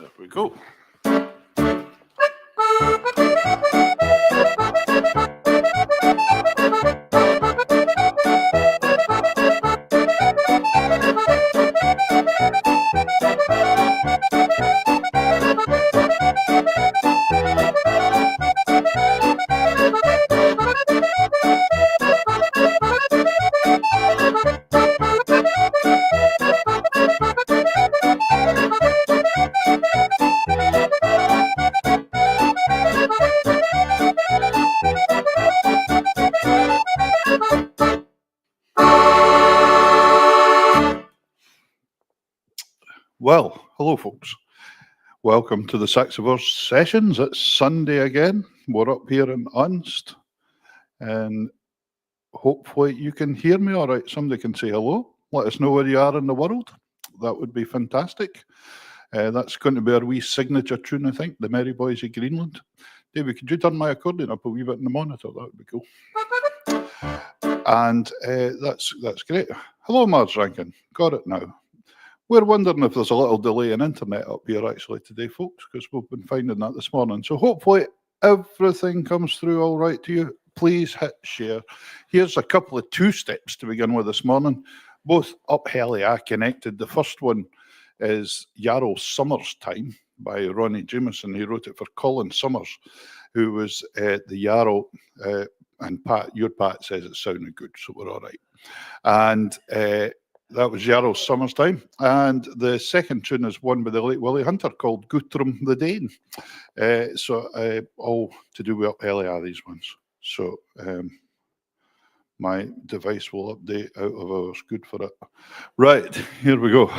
There we go. Well, hello, folks. Welcome to the Saxa Sessions. It's Sunday again. We're up here in Unst, and hopefully you can hear me all right. Somebody can say hello. Let us know where you are in the world. That would be fantastic. That's going to be our wee signature tune, I think, the Merry Boys of Greenland. David, could you turn my accordion up a wee bit in the monitor? That would be cool. And that's great. Hello, Mars Rankin. Got it now. We're wondering if there's a little delay in internet up here actually today, folks, because we've been finding that this morning. So hopefully everything comes through all right to you. Please hit share. Here's a couple of two steps to begin with this morning, both up Helia connected. The first one is Yarrow Summers Time by Ronnie Jameson. He wrote it for Colin Summers, who was the Yarrow, and your Pat says it sounded good, so we're all right. And that was Yarrow Summers Time. And the second tune is one by the late Willie Hunter called Guthrum the Dane. So all to do with up Helia, these ones. So my device will update out of hours. Good for it. Right, here we go.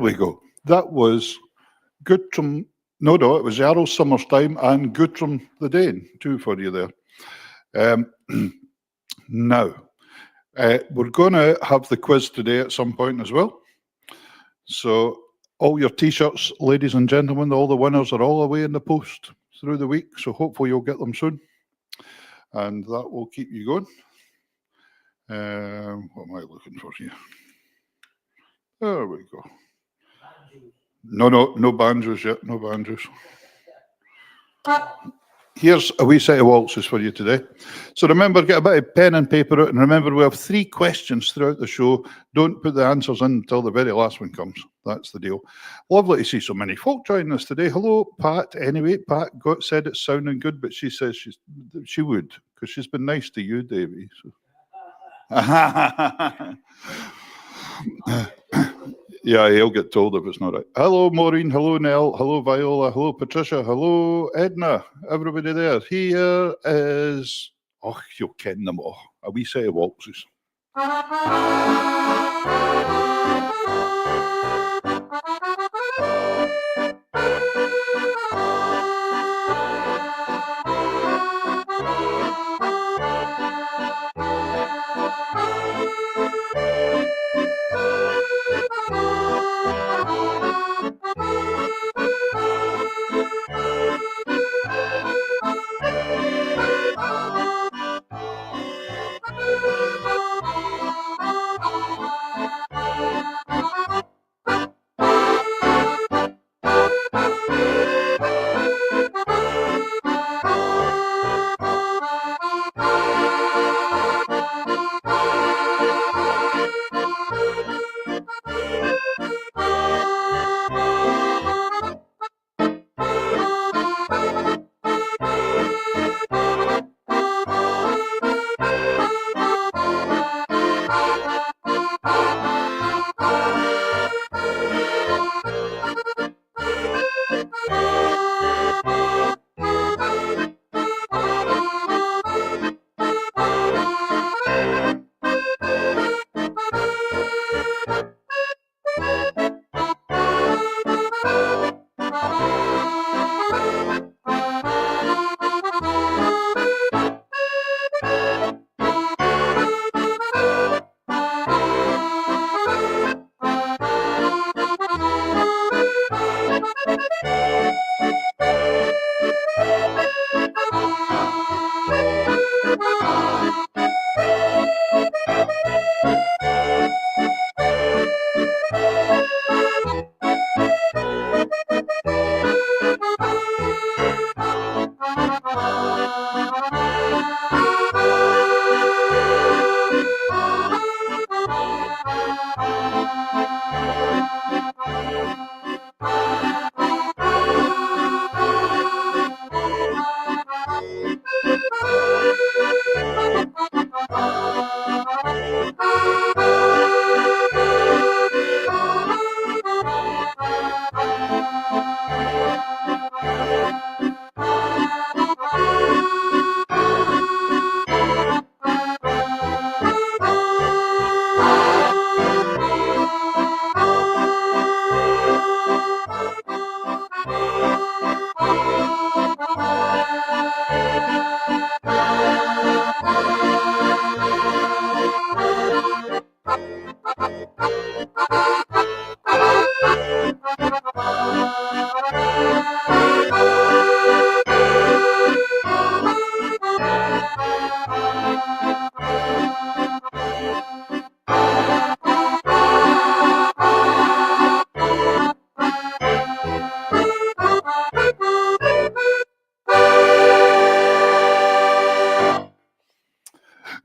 we go. That was Guttrum. No, it was Jarl Summerstime and Guttrum the Dane, two for you there. Now, we're going to have the quiz today at some point as well. So all your T-shirts, ladies and gentlemen, all the winners are all away in the post through the week. So hopefully you'll get them soon. And that will keep you going. What am I looking for here? There we go. No banjos yet. No banjos. Here's a wee set of waltzes for you today. So remember, get a bit of pen and paper out, and remember we have 3 questions throughout the show. Don't put the answers in until the very last one comes. That's the deal. Lovely to see so many folk joining us today. Hello, Pat. Anyway, Pat said it's sounding good, but she says she would, because she's been nice to you, Davey. So. Yeah, he'll get told if it's not right. Hello, Maureen. Hello, Nell. Hello, Viola. Hello, Patricia. Hello, Edna. Everybody there. Here is, you'll ken them all. A wee set of waltzes.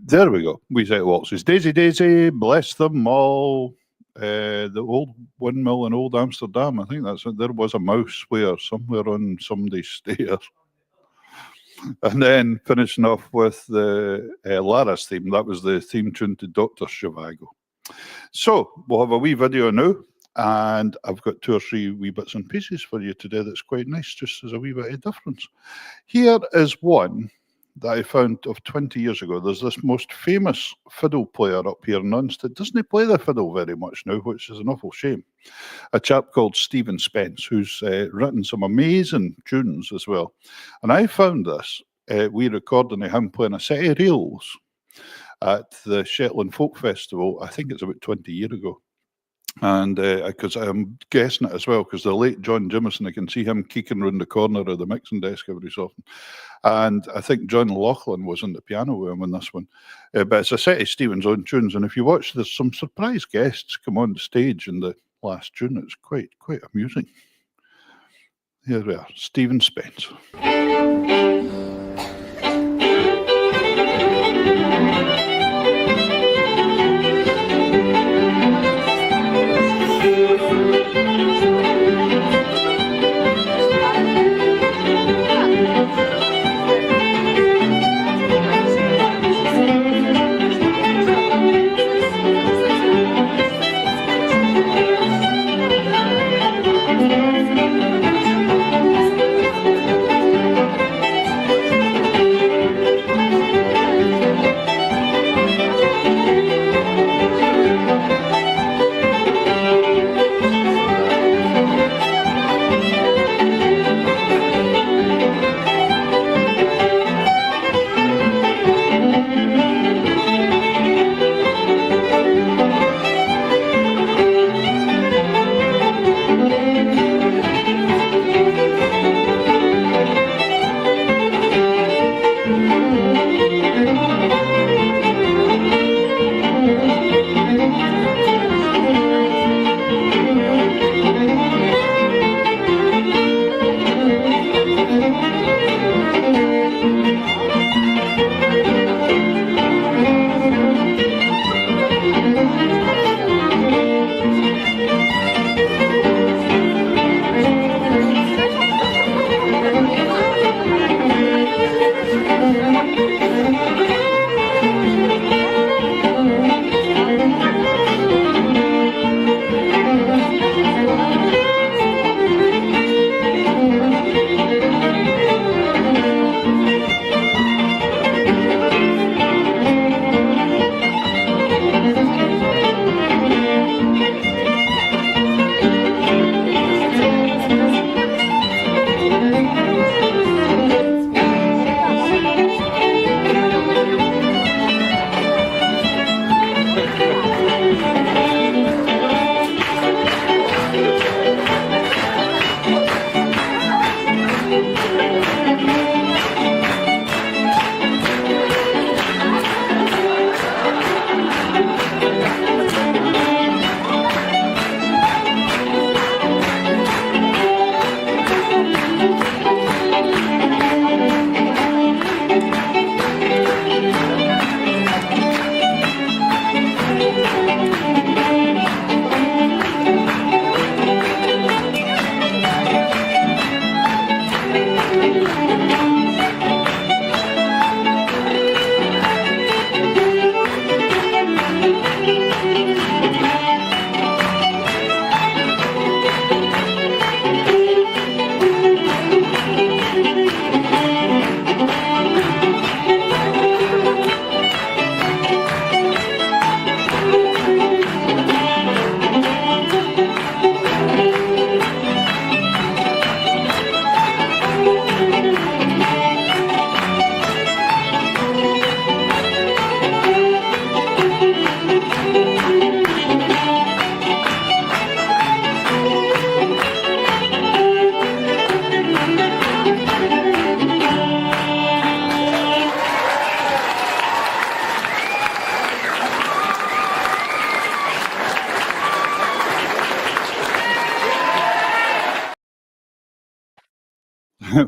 There we go. We say waltzes. Daisy, Daisy, bless them all. The old windmill in Old Amsterdam. I think that's it. There was a mouse somewhere on somebody's stairs. And then finishing off with the Lara's theme. That was the theme tune to Dr. Zhivago. So we'll have a wee video now. And I've got 2 or 3 wee bits and pieces for you today that's quite nice, just as a wee bit of difference. Here is one that I found of 20 years ago. There's this most famous fiddle player up here in Unst. Doesn't play the fiddle very much now, which is an awful shame. A chap called Stephen Spence, who's written some amazing tunes as well. And I found this wee recording of him playing a set of reels at the Shetland Folk Festival. I think it's about 20 years ago. And because I'm guessing it as well, because the late John Jimison, I can see him kicking round the corner of the mixing desk every so often. And I think John Laughlin was on the piano with him on this one. But it's a set of Stephen's own tunes. And if you watch, there's some surprise guests come on the stage in the last tune. It's quite amusing. Here we are, Stephen Spence.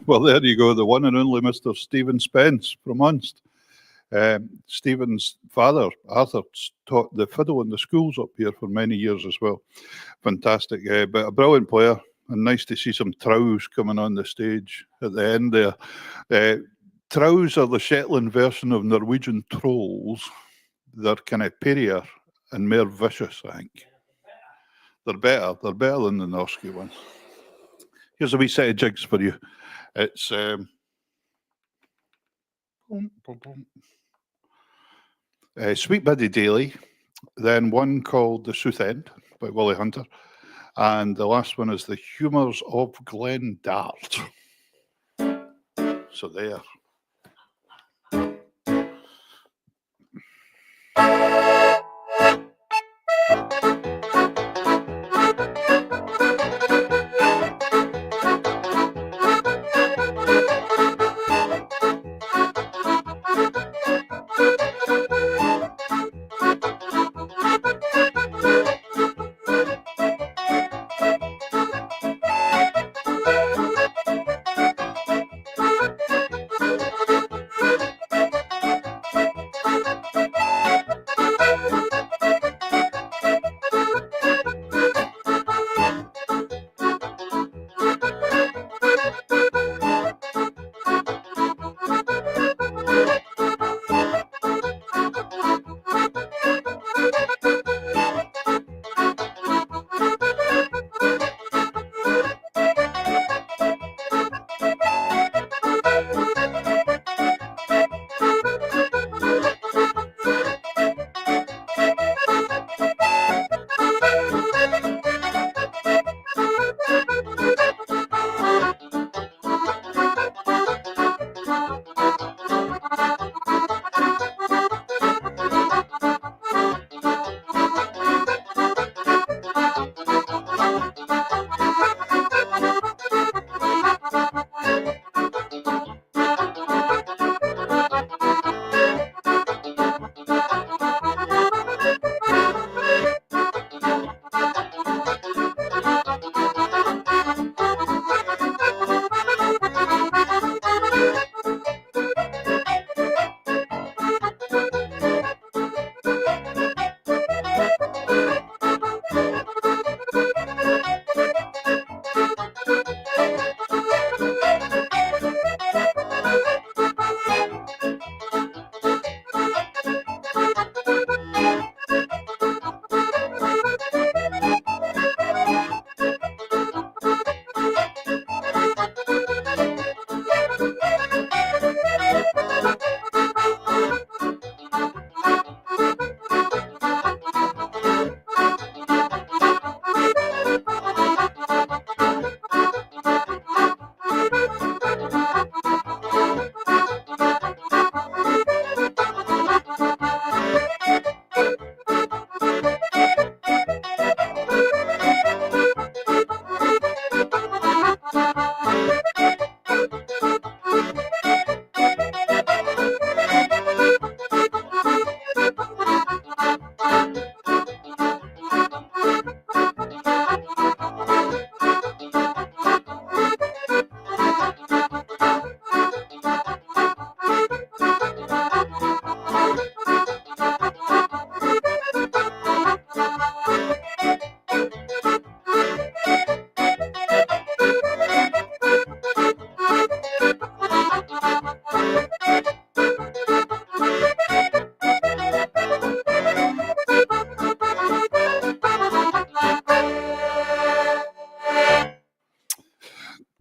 Well, there you go, the one and only Mr. Stephen Spence from Unst. Stephen's father, Arthur, taught the fiddle in the schools up here for many years as well. Fantastic, but a brilliant player, and nice to see some trows coming on the stage at the end there. Trows are the Shetland version of Norwegian trolls. They're kind of perrier and more vicious, I think. They're better than the Norske ones. Here's a wee set of jigs for you. It's Sweet Biddy Daily, then one called The South End by Willie Hunter, and the last one is The Humours of Glen Dart. So there.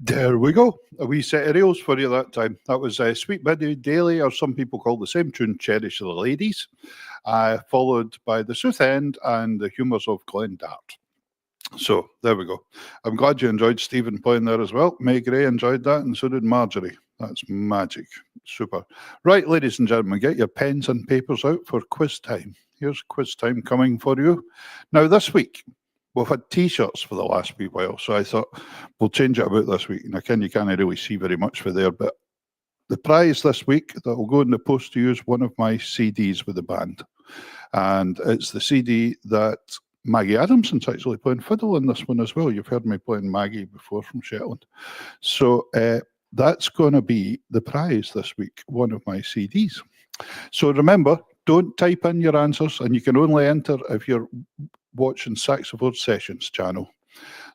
There we go. A wee set of reels for you that time. That was Sweet Biddy Daily, or some people call the same tune Cherish the Ladies, followed by The South End and The Humours of Glen Dart. So there we go. I'm glad you enjoyed Stephen playing there as well. May Gray enjoyed that, and so did Marjorie. That's magic. Super. Right, ladies and gentlemen, get your pens and papers out for quiz time. Here's quiz time coming for you. Now, this week, we've had T-shirts for the last wee while, so I thought we'll change it about this week. And again, you can't really see very much for there, but the prize this week that will go in the post to you is one of my CDs with the band. And it's the CD that Maggie Adamson's actually playing fiddle in this one as well. You've heard me playing Maggie before from Shetland. So that's going to be the prize this week, one of my CDs. So remember, don't type in your answers, and you can only enter if you're watching Saxa Sessions channel.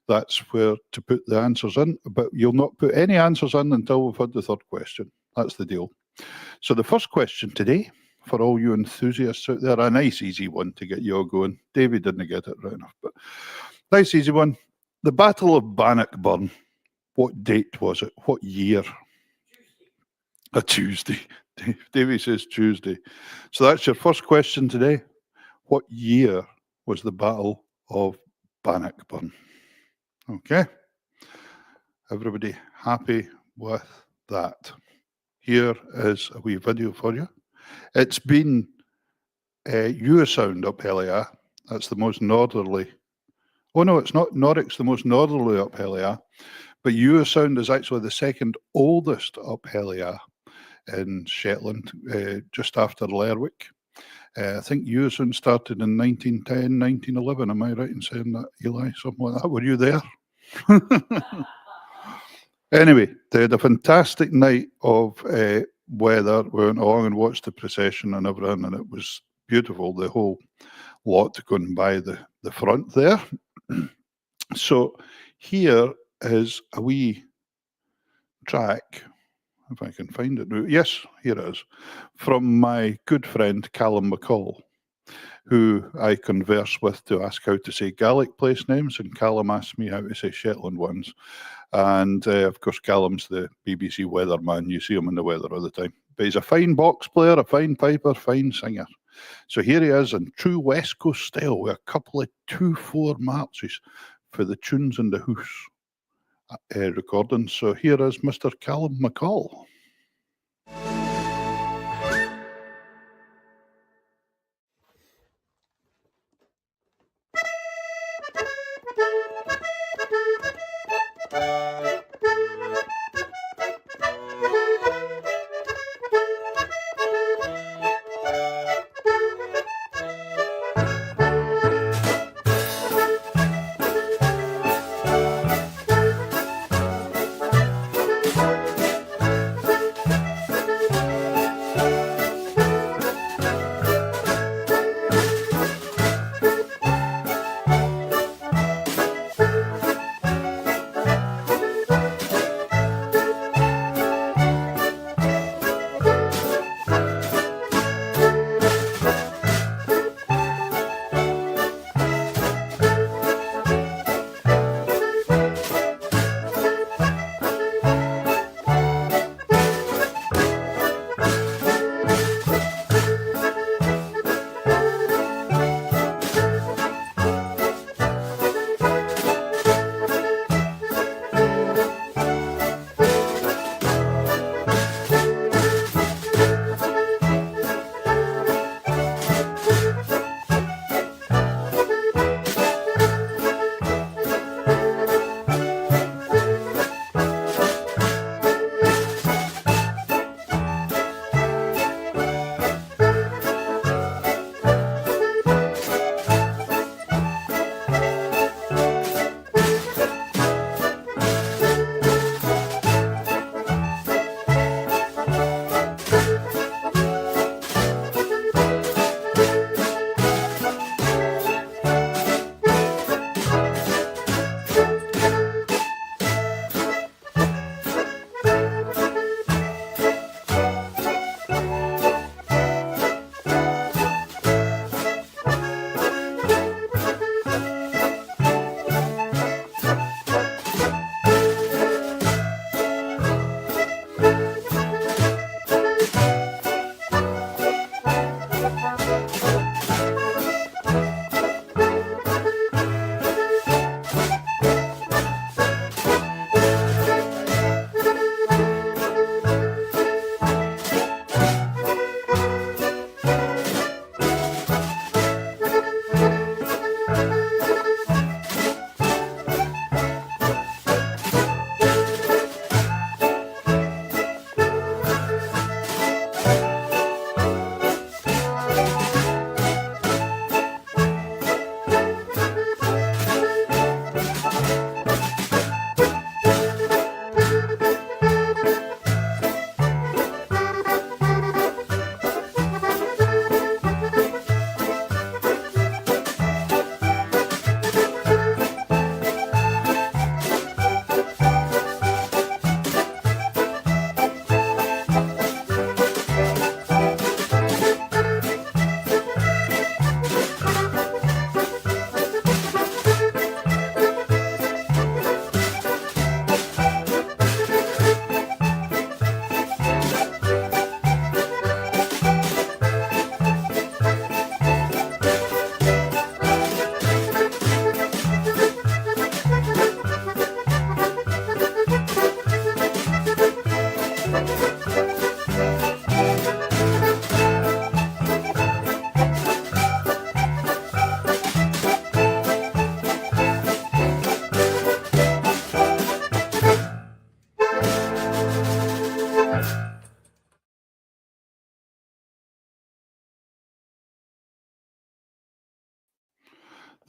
That's where to put the answers in, but you'll not put any answers in until we've had the third question. That's the deal. So the first question today, for all you enthusiasts out there, a nice easy one to get you all going. David didn't get it right enough, but nice easy one. The Battle of Bannockburn, what date was it? What year? A Tuesday. Davey says Tuesday. So that's your first question today. What year was the Battle of Bannockburn? Okay. Everybody happy with that? Here is a wee video for you. It's been Sound up Helia. That's the most northerly. Oh no, it's not. Norwich's the most northerly up Helia, but Sound is actually the second oldest up Helia in Shetland, just after Lerwick. I think Sound started in 1910, 1911. Am I right in saying that, Eli? Something like that. Were you there? Anyway, they had a fantastic night of weather. We went along and watched the procession and everything, and it was beautiful. The whole lot going by the front there. So here is a wee track, if I can find it now. Yes, here it is, from my good friend Callum McCall, who I converse with to ask how to say Gaelic place names, and Callum asked me how to say Shetland ones. And of course, Callum's the BBC weatherman. You see him in the weather all the time. But he's a fine box player, a fine piper, fine singer. So here he is in true West Coast style with a couple of 2/4 marches for the tunes in the house recordings. So here is Mr. Callum McCall.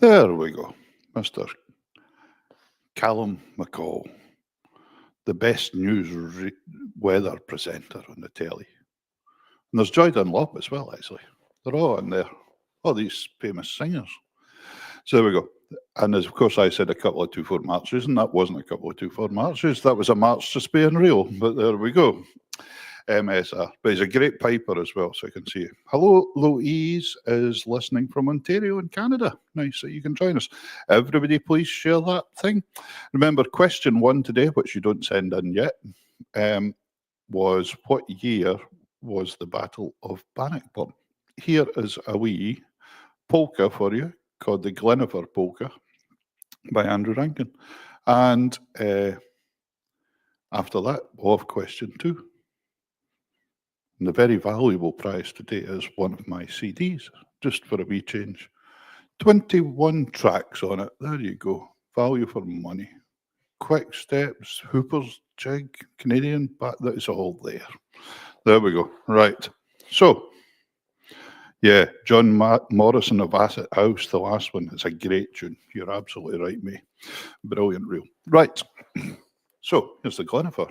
There we go. Mr. Callum McCall, the best weather presenter on the telly. And there's Joy Dunlop as well, actually. They're all in there. All these famous singers. So there we go. And as of course I said a couple of 2/4 marches, and that wasn't a couple of 2/4 marches. That was a march to Spain Real. But there we go. MSR. But he's a great piper as well, so I can see you. Hello, Louise is listening from Ontario in Canada. Nice that you can join us. Everybody, please share that thing. Remember, question 1 today, which you don't send in yet, was what year was the Battle of Bannockburn? Here is a wee polka for you called the Glenivre Polka by Andrew Rankin. And after that, we'll have question 2. And the very valuable prize today is one of my CDs, just for a wee change. 21 tracks on it. There you go. Value for money. Quick Steps, Hooper's Jig, Canadian, but that's all there. There we go. Right. So, yeah, John Morrison of Acid House, the last one. It's a great tune. You're absolutely right, mate. Brilliant reel. Right. So, here's the Glenivre.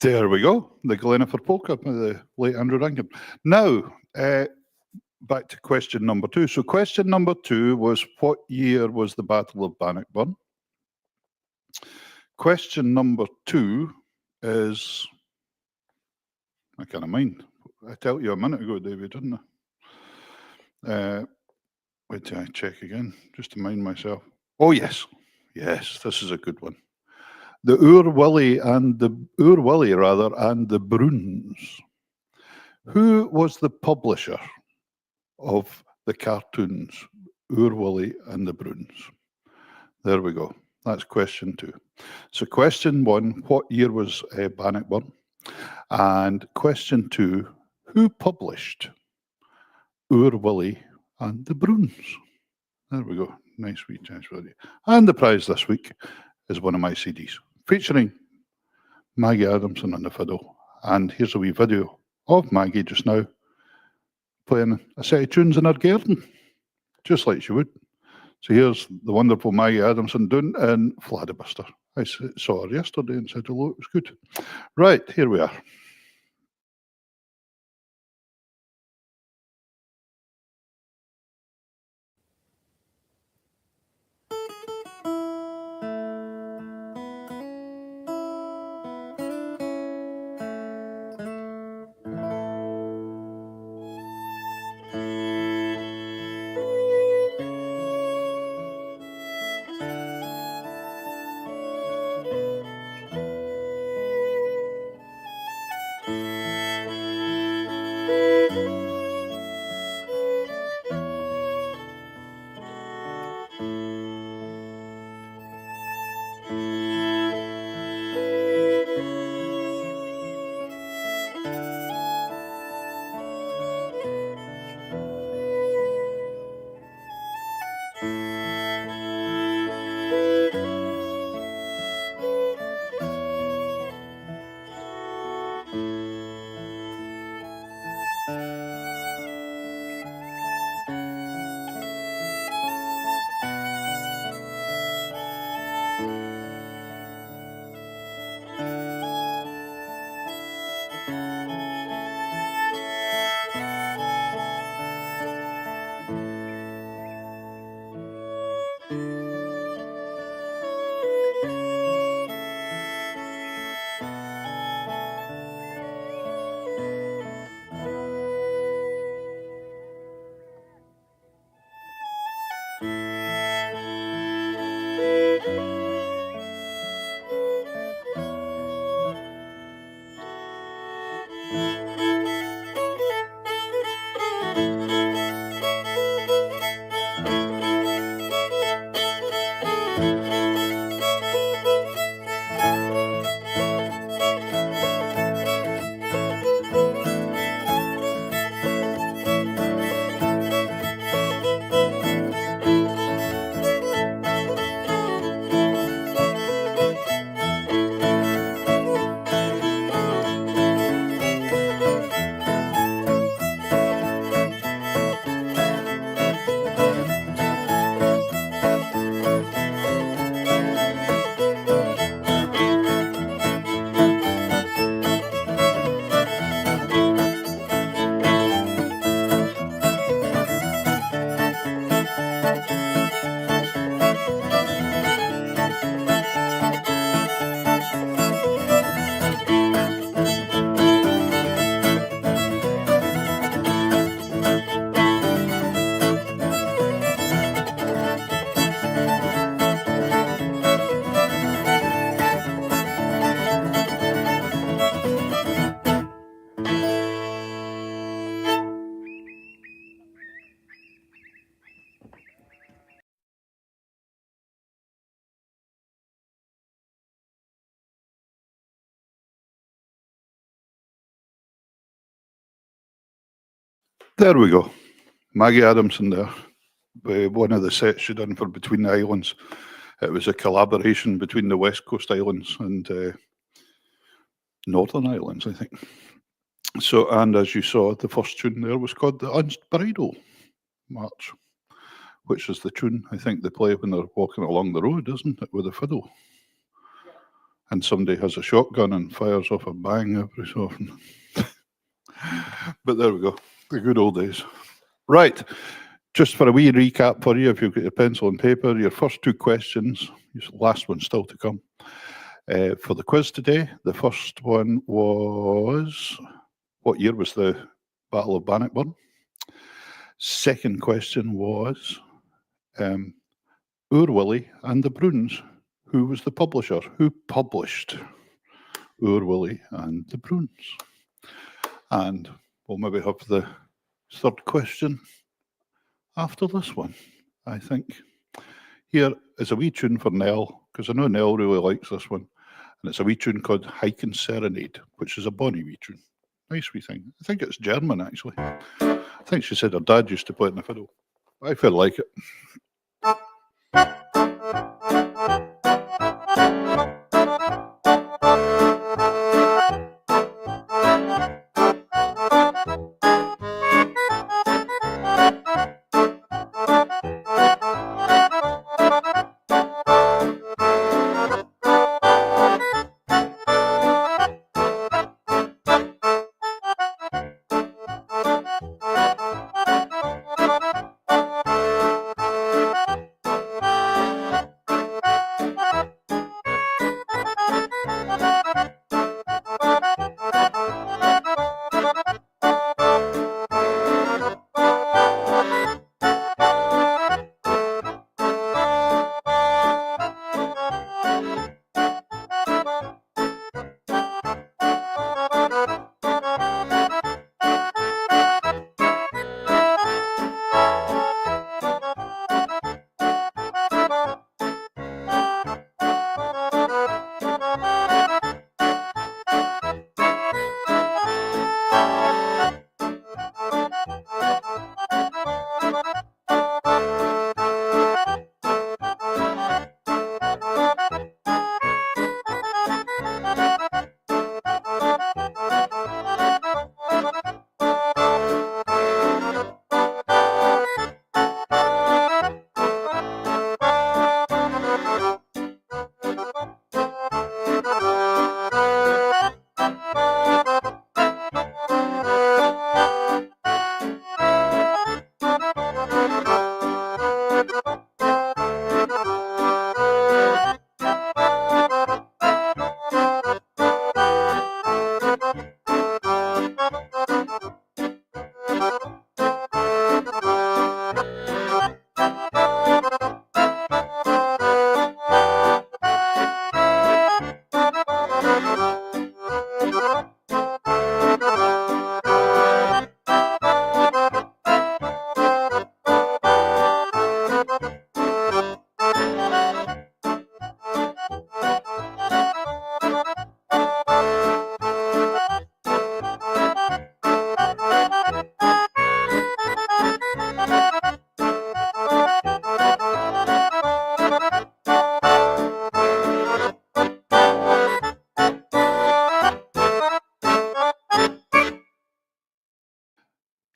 There we go. The Glenaford Polka by the late Andrew Rankin. Now, back to question number 2. So question number 2 was, what year was the Battle of Bannockburn? Question number 2 is, I can't mind. I told you a minute ago, David, didn't I? Wait till I check again, just to mind myself. Oh, yes. Yes, this is a good one. The Oor Willie and the Broons. Who was the publisher of the cartoons Oor Willie and the Broons? There we go. That's question 2. So question 1, what year was Bannockburn? And question 2, who published Oor Willie and the Broons? There we go. Nice wee chance for you. And the prize this week is one of my CDs featuring Maggie Adamson on the fiddle. And here's a wee video of Maggie just now playing a set of tunes in her garden, just like she would. So here's the wonderful Maggie Adamson doing in Fladabuster. I saw her yesterday and said hello, it was good. Right, here we are. There we go. Maggie Adamson there. One of the sets she done for Between the Islands. It was a collaboration between the West Coast Islands and Northern Islands, I think. So, and as you saw, the first tune there was called the Unbridal March, which is the tune I think they play when they're walking along the road, isn't it, with a fiddle? and somebody has a shotgun and fires off a bang every so often. But there we go, the good old days. Right, just for a wee recap for you, if you've got your pencil and paper, your first two questions, your last one still to come. For the quiz today, the first one was, what year was the Battle of Bannockburn? Second question was, Oor Willie and the Bruins. Who was the publisher? Who published Oor Willie and the Bruins? And we'll maybe have the third question after this one, I think. Here is a wee tune for Nell, because I know Nell really likes this one. And it's a wee tune called Hiking Serenade, which is a bonny wee tune. Nice wee thing. I think it's German, actually. I think she said her dad used to play it in the fiddle. I feel like it.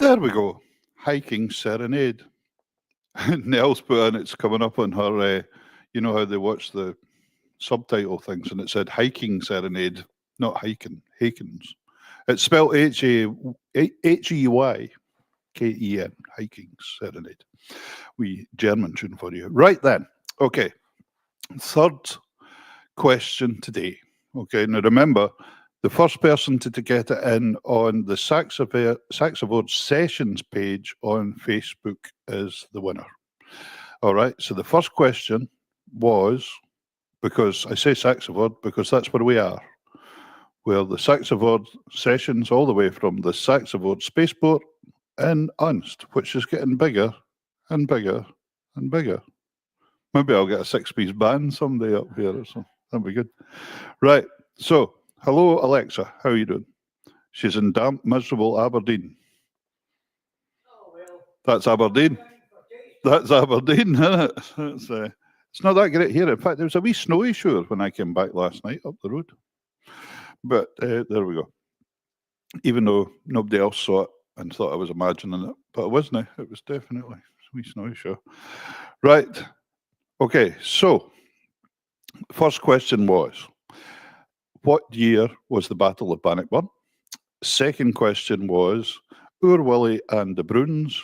There we go. Hiking Serenade. Nell's put in, it's coming up on her, you know how they watch the subtitle things, and it said Hiking Serenade, not hiking, Hakens. It's spelled H-E-Y-K-E-N, Hiking Serenade. We German tune for you. Right then. Okay. Third question today. Okay. Now remember, the first person to get it in on the Saxa Sessions page on Facebook is the winner. All right. So the first question was, because I say Saxa because that's where we are. We're the Saxa Sessions all the way from the Saxa Spaceport in Unst, which is getting bigger and bigger and bigger. Maybe I'll get a 6-piece band someday up here or something. That'd be good. Right. So, hello, Alexa. How are you doing? She's in damp, miserable Aberdeen. Oh, well. That's Aberdeen. That's Aberdeen, isn't it? It's not that great here. In fact, there was a wee snowy shore when I came back last night up the road. But there we go. Even though nobody else saw it and thought I was imagining it, but it wasn't. It was definitely a wee snowy shore. Right. Okay, so first question was, what year was the Battle of Bannockburn? Second question was, Oor Willie and the Bruins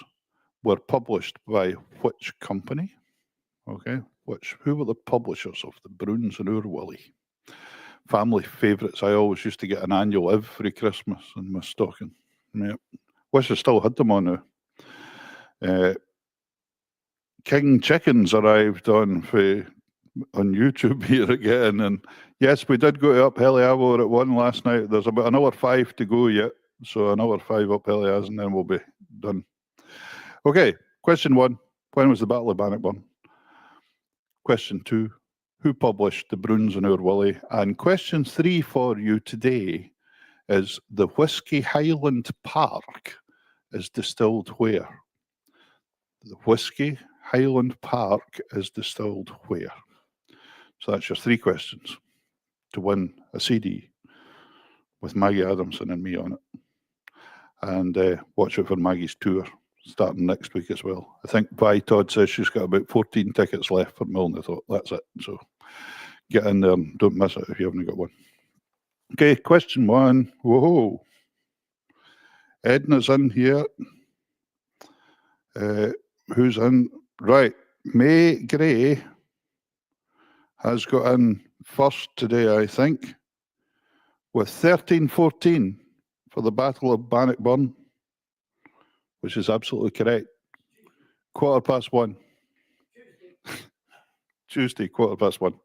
were published by which company? Okay, who were the publishers of the Bruins and Oor Willie? Family favourites. I always used to get an annual every Christmas in my stocking. Yep. Wish I still had them on now. King Chickens arrived on YouTube here again, and yes, we did go to Up Heliavo at 1 last night. There's about another 5 to go yet, so another 5 up Helias, and then we'll be done. Okay, question 1. When was the Battle of Bannockburn? Question 2. Who published the Bruins and Oor Willie? And question 3 for you today is the Whiskey Highland Park is distilled where? The Whiskey Highland Park is distilled where? So that's your 3 questions to win a CD with Maggie Adamson and me on it. And watch out for Maggie's tour starting next week as well. I think Vi Todd says she's got about 14 tickets left for Milne. I thought that's it. So get in there and don't miss it if you haven't got one. Okay, question 1. Whoa. Edna's in here. Who's in? Right. May Gray has got in first today, I think, with 13-14 for the Battle of Bannockburn, which is absolutely correct. 1:15. Tuesday, 1:15.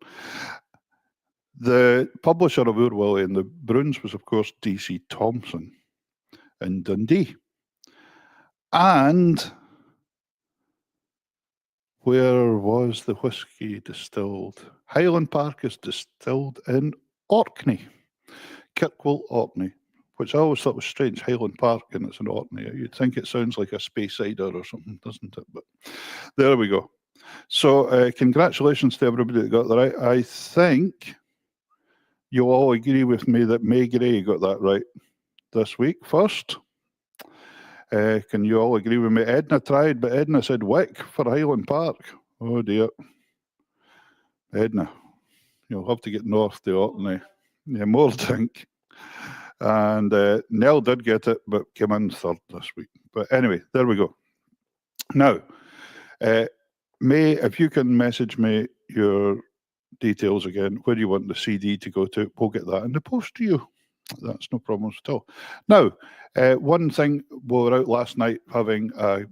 The publisher of Oor Willie and the Bruins was, of course, D.C. Thompson in Dundee. And where was the whiskey distilled? Highland Park is distilled in Orkney, Kirkwall, Orkney, which I always thought was strange. Highland Park and it's in Orkney. You'd think it sounds like a space cider or something, doesn't it? But there we go. So congratulations to everybody that got that right. I think you'll all agree with me that May Gray got that right this week first. Can you all agree with me? Edna tried, but Edna said Wick for Highland Park. Oh dear. Edna, you'll have to get north to Orkney. Yeah, more drink. And Nell did get it, but came in third this week. But anyway, there we go. Now, May, if you can message me your details again, where you want the CD to go to, we'll get that in the post to you. That's no problems at all. Now, one thing, we were out last night having a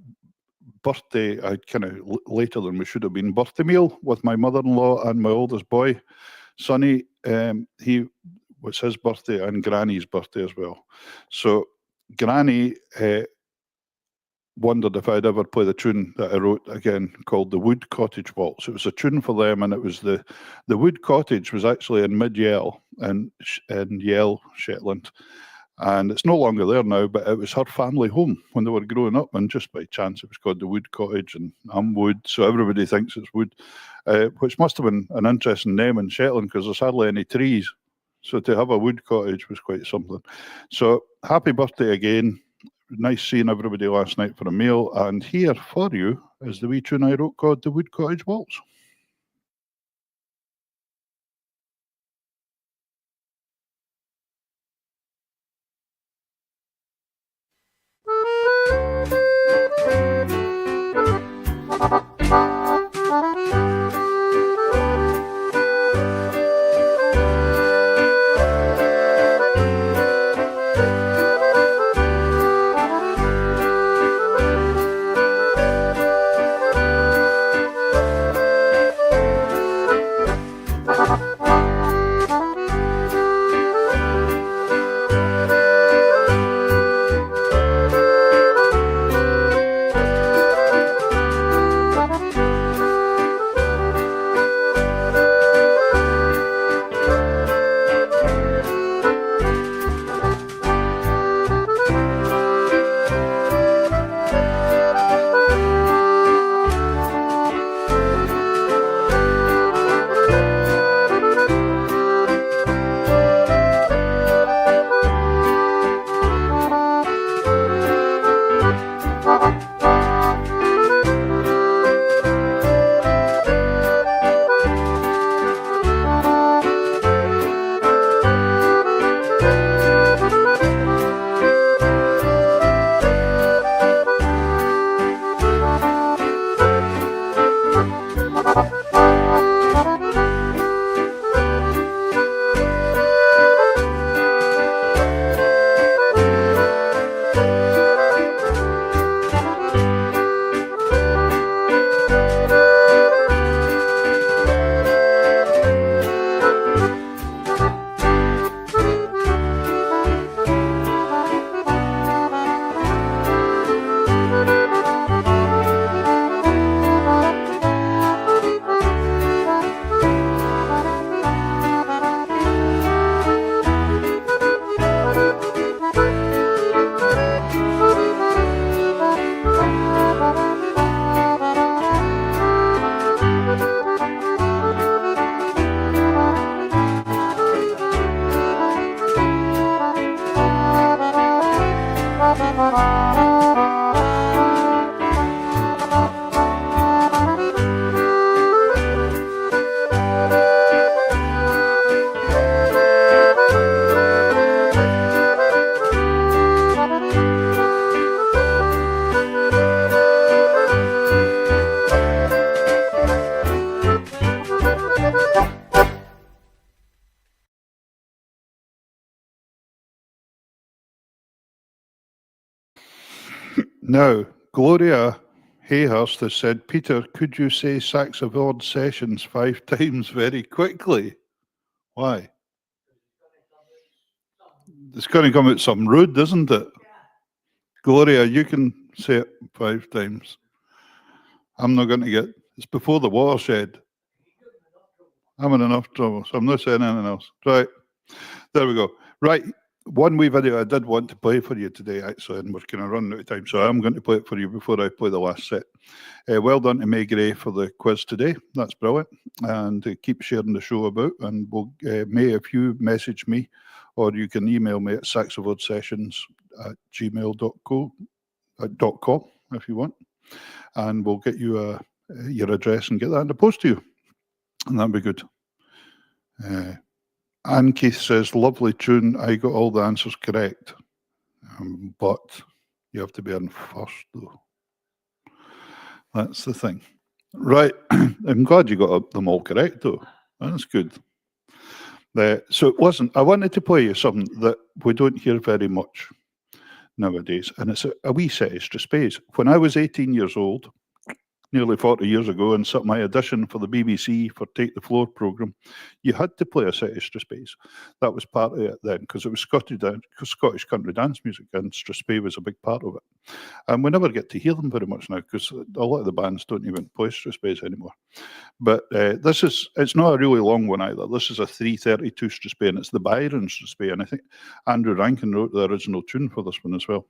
birthday, kind of later than we should have been, birthday meal with my mother-in-law and my oldest boy, Sonny. He was his birthday and Granny's birthday as well. So Granny wondered if I'd ever play the tune that I wrote again called the Wood Cottage Waltz. It was a tune for them, and it was the Wood Cottage was actually in Mid-Yell in Yell, Shetland. And it's no longer there now, but it was her family home when they were growing up, and just by chance it was called the Wood Cottage, and I'm Wood, so everybody thinks it's Wood, which must have been an interesting name in Shetland because there's hardly any trees. So to have a wood cottage was quite something. So happy birthday again. Nice seeing everybody last night for a meal. And here for you is the wee tune I wrote called the Wood Cottage Waltz. Now, Gloria Hayhurst has said, Peter, could you say Saxa Sessions 5 times very quickly? Why? It's going to come out some rude, isn't it? Gloria, you can say it 5 times. I'm not going to get, it's before the watershed. I'm in enough trouble, so I'm not saying anything else. Right, there we go. Right, one wee video I did want to play for you today, actually, and we're kind of running out of time, so I'm going to play it for you before I play the last set. Well done to May Gray for the quiz today. That's brilliant. And keep sharing the show about. And we'll, May, if you message me, or you can email me at saxavodsessions@gmail.com if you want. And we'll get you your address and get that in the post to you. And that'd be good. Anne Keith says, lovely tune. I got all the answers correct. But you have to be on first, though. That's the thing. Right. I'm glad you got them all correct, though. That's good. So listen, I wanted to play you something that we don't hear very much nowadays, and it's a wee set of space. When I was 18 years old, nearly 40 years ago, and set my audition for the BBC for Take the Floor programme, you had to play a set of Strathspey. That was part of it then, because it was Scottish country dance music, and Strathspey was a big part of it. And we never get to hear them very much now, because a lot of the bands don't even play Strathspey anymore. But it's not a really long one either. This is a 3:32 Strathspey, and it's the Byron Strathspey, and I think Andrew Rankin wrote the original tune for this one as well.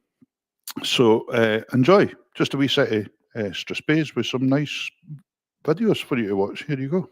So enjoy. Just a wee set of Strathspeys with some nice videos for you to watch. Here you go.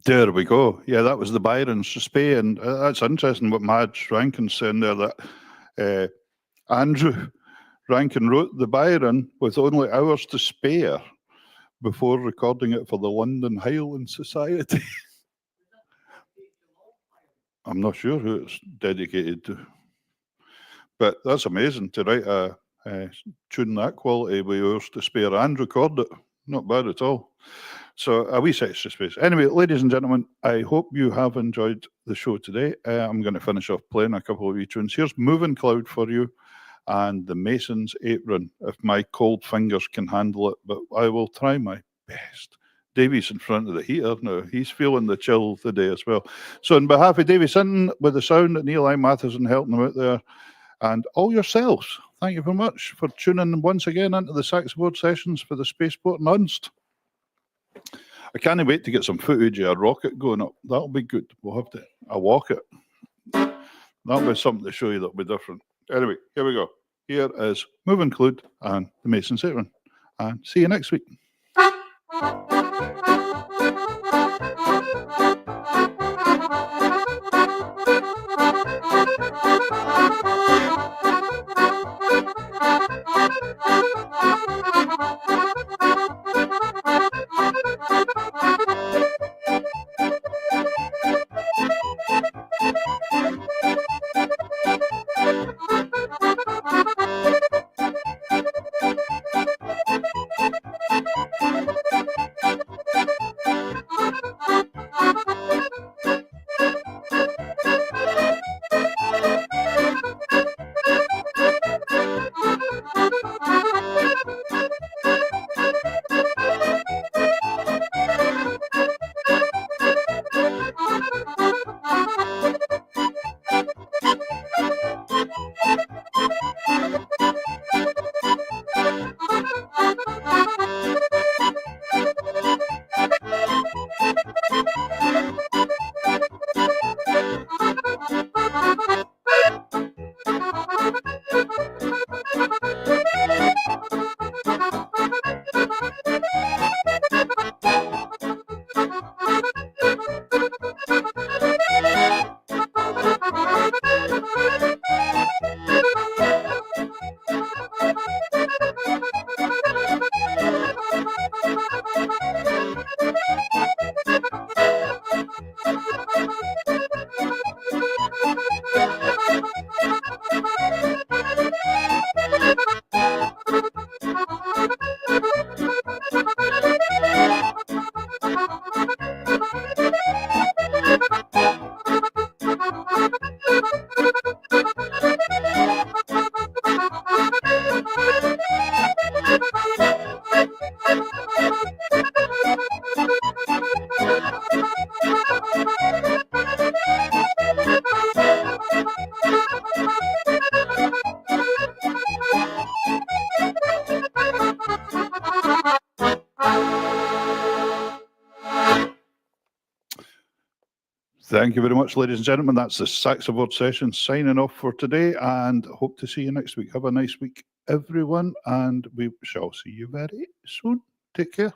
There we go. Yeah, that was the Byron's to Spey, and that's interesting what Madge Rankin's saying there, that Andrew Rankin wrote the Byron with only hours to spare before recording it for the London Highland Society. I'm not sure who it's dedicated to, but that's amazing to write a tune that quality with hours to spare and record it. Not bad at all. So a wee extra space. Anyway, ladies and gentlemen, I hope you have enjoyed the show today. I'm going to finish off playing a couple of wee tunes. Here's Moving Cloud for you and the Mason's Apron, if my cold fingers can handle it, but I will try my best. Davy's in front of the heater now. He's feeling the chill today as well. So on behalf of Davy Sinton with the sound, and Eli Matheson helping them out there, and all yourselves, thank you very much for tuning once again into the Saxaboard Sessions for the Spaceport and Unst. I can't wait to get some footage of a rocket going up. That'll be good. We'll have to walk it. That'll be something to show you that'll be different. Anyway, here we go. Here is Moving Cloud and the Mason's Apron. And see you next week. Thank you very much, ladies and gentlemen. That's the Saxaboard Session signing off for today, and hope to see you next week. Have a nice week, everyone, and we shall see you very soon. Take care.